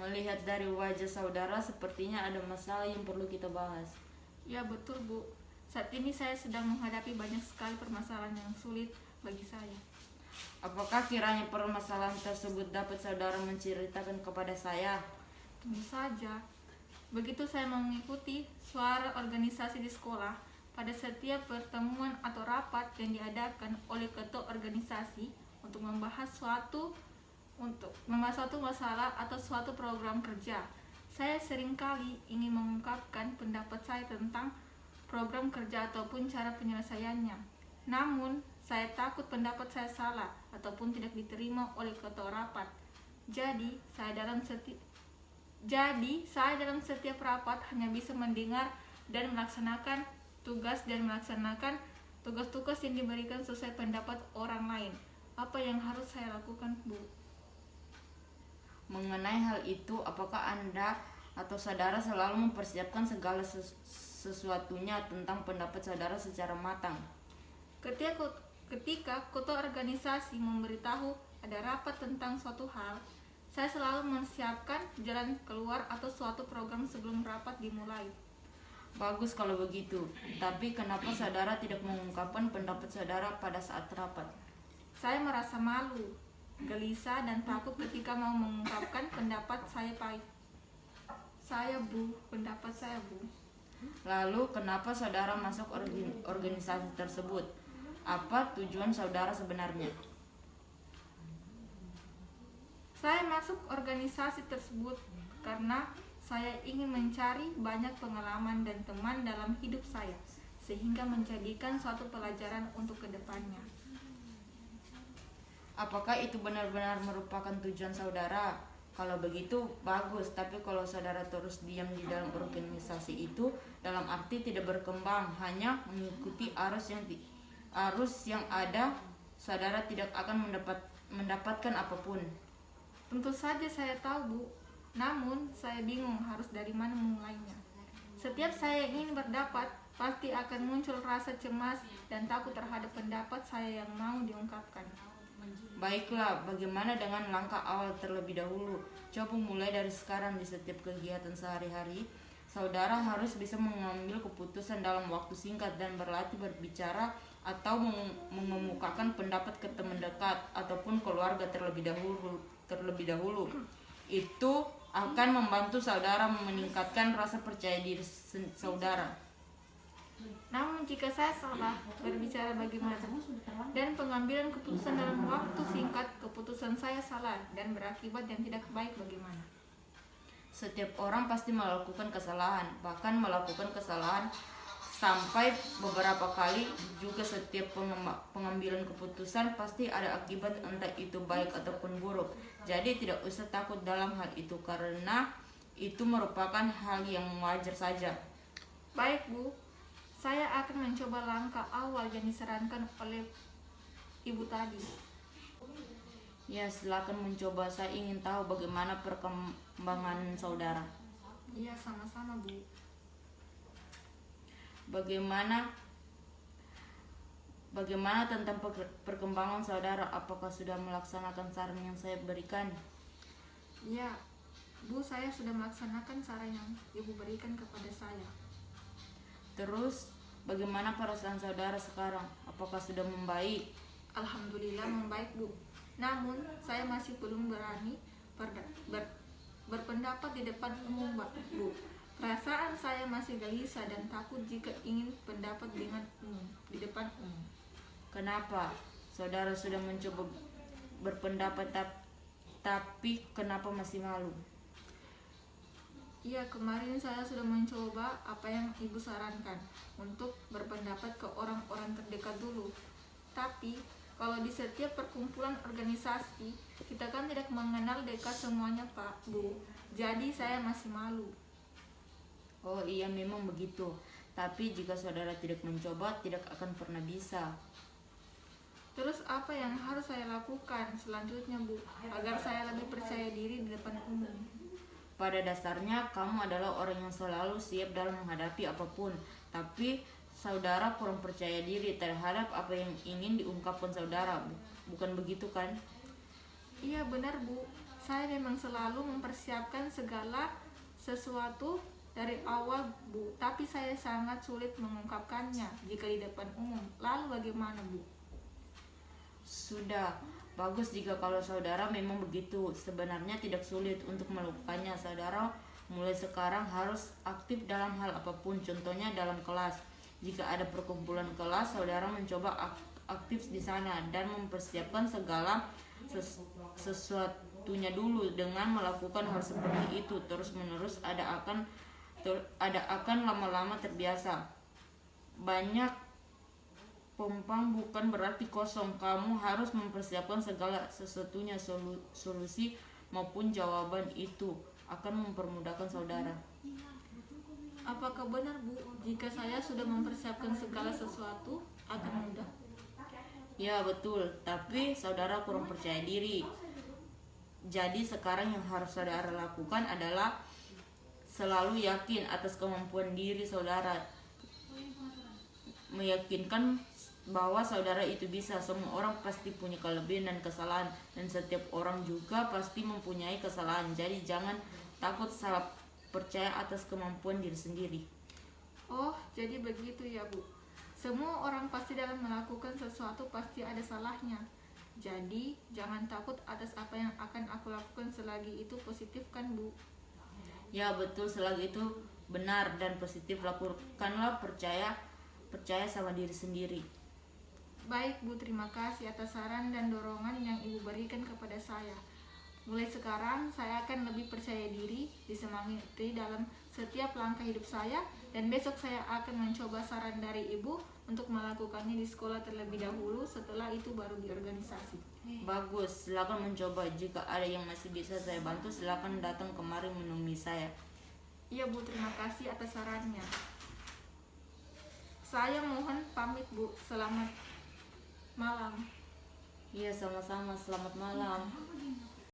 Melihat dari wajah saudara, sepertinya ada masalah yang perlu kita bahas. Ya betul Bu, saat ini saya sedang menghadapi banyak sekali permasalahan yang sulit bagi saya. Apakah kiranya permasalahan tersebut dapat saudara menceritakan kepada saya? Tentu saja, begitu saya mengikuti suara organisasi di sekolah, pada setiap pertemuan atau rapat yang diadakan oleh ketua organisasi untuk membahas suatu masalah atau suatu program kerja, saya seringkali ingin mengungkapkan pendapat saya tentang program kerja ataupun cara penyelesaiannya. Namun, saya takut pendapat saya salah ataupun tidak diterima oleh ketua rapat. Jadi, saya dalam setiap rapat hanya bisa mendengar dan melaksanakan tugas-tugas yang diberikan sesuai pendapat orang lain. Apa yang harus saya lakukan, Bu? Mengenai hal itu, apakah Anda atau saudara selalu mempersiapkan segala sesuatunya tentang pendapat saudara secara matang? Ketika ketua organisasi memberitahu ada rapat tentang suatu hal, saya selalu mempersiapkan jalan keluar atau suatu program sebelum rapat dimulai. Bagus kalau begitu, tapi kenapa saudara tidak mengungkapkan pendapat saudara pada saat rapat? Saya merasa malu, gelisah, dan takut ketika mau mengungkapkan pendapat saya, Bu. Lalu kenapa saudara masuk organisasi tersebut? Apa tujuan saudara sebenarnya? Saya masuk organisasi tersebut karena saya ingin mencari banyak pengalaman dan teman dalam hidup saya, sehingga menjadikan suatu pelajaran untuk kedepannya. Apakah itu benar-benar merupakan tujuan saudara? Kalau begitu, bagus. Tapi kalau saudara terus diam di dalam organisasi itu, dalam arti tidak berkembang, hanya mengikuti arus yang ada, saudara tidak akan mendapatkan apapun. Tentu saja saya tahu, Bu. Namun, saya bingung harus dari mana memulainya. Setiap saya ingin berdapat, pasti akan muncul rasa cemas dan takut terhadap pendapat saya yang mau diungkapkan. Baiklah, bagaimana dengan langkah awal terlebih dahulu? Coba mulai dari sekarang. Di setiap kegiatan sehari-hari, saudara harus bisa mengambil keputusan dalam waktu singkat dan berlatih berbicara atau mengemukakan pendapat ke teman dekat ataupun keluarga terlebih dahulu. Itu akan membantu saudara meningkatkan rasa percaya diri saudara. Namun jika saya salah berbicara bagaimana dan pengambilan keputusan dalam waktu singkat, keputusan saya salah dan berakibat yang tidak baik, bagaimana? Setiap orang pasti melakukan kesalahan, bahkan melakukan kesalahan sampai beberapa kali juga. Setiap pengambilan keputusan pasti ada akibat, entah itu baik ataupun buruk. Jadi tidak usah takut dalam hal itu, karena itu merupakan hal yang wajar saja. Baik, Bu. Saya akan mencoba langkah awal yang disarankan oleh Ibu tadi. Ya, silakan mencoba. Saya ingin tahu bagaimana perkembangan saudara. Iya, sama-sama, Bu. Bagaimana tentang perkembangan saudara? Apakah sudah melaksanakan saran yang saya berikan? Iya, Bu, saya sudah melaksanakan saran yang Ibu berikan kepada saya. Terus, bagaimana perasaan saudara sekarang? Apakah sudah membaik? Alhamdulillah membaik, Bu. Namun, saya masih belum berani berpendapat di depan umum, Bu. Perasaan saya masih gelisah dan takut jika ingin pendapat di depan umum. Kenapa? Saudara sudah mencoba berpendapat, tapi kenapa masih malu? Iya, kemarin saya sudah mencoba apa yang Ibu sarankan untuk berpendapat ke orang-orang terdekat dulu. Tapi, kalau di setiap perkumpulan organisasi, kita kan tidak mengenal dekat semuanya, Pak, Bu. Jadi, saya masih malu. Oh iya, memang begitu. Tapi jika saudara tidak mencoba, tidak akan pernah bisa. Terus apa yang harus saya lakukan selanjutnya, Bu, agar saya lebih percaya diri di depan umum? Pada dasarnya, kamu adalah orang yang selalu siap dalam menghadapi apapun. Tapi saudara kurang percaya diri terhadap apa yang ingin diungkapkan saudara. Bukan begitu kan? Iya benar, Bu. Saya memang selalu mempersiapkan segala sesuatu dari awal, Bu, tapi saya sangat sulit mengungkapkannya jika di depan umum. Lalu bagaimana, Bu? Sudah, bagus jika kalau saudara memang begitu. Sebenarnya tidak sulit untuk melakukannya. Saudara mulai sekarang harus aktif dalam hal apapun, contohnya dalam kelas. Jika ada perkumpulan kelas, saudara mencoba aktif di sana dan mempersiapkan segala sesuatunya dulu. Dengan melakukan hal seperti itu terus-menerus, ada akan lama-lama terbiasa. Banyak pompang bukan berarti kosong. Kamu harus mempersiapkan segala sesuatunya, solusi maupun jawaban itu akan mempermudahkan saudara. Apakah benar, Bu, jika saya sudah mempersiapkan segala sesuatu akan mudah? Ya betul, tapi saudara kurang percaya diri. Jadi sekarang yang harus saudara lakukan adalah selalu yakin atas kemampuan diri saudara. Meyakinkan bahwa saudara itu bisa. Semua orang pasti punya kelebihan dan kesalahan, dan setiap orang juga pasti mempunyai kesalahan. Jadi jangan takut salah percaya atas kemampuan diri sendiri. Oh, jadi begitu ya, Bu. Semua orang pasti dalam melakukan sesuatu pasti ada salahnya. Jadi jangan takut atas apa yang akan aku lakukan selagi itu positif, kan, Bu? Ya betul, selagi itu benar dan positif, lakukanlah. Percaya sama diri sendiri. Baik, Bu, terima kasih atas saran dan dorongan yang Ibu berikan kepada saya. Mulai sekarang saya akan lebih percaya diri, disemangati dalam setiap langkah hidup saya, dan besok saya akan mencoba saran dari Ibu untuk melakukannya di sekolah terlebih dahulu, setelah itu baru di organisasi. Bagus, silakan mencoba. Jika ada yang masih bisa saya bantu, silakan datang kemari menemui saya. Iya, Bu, terima kasih atas sarannya. Saya mohon pamit, Bu. Selamat malam. Iya, sama-sama. Selamat malam.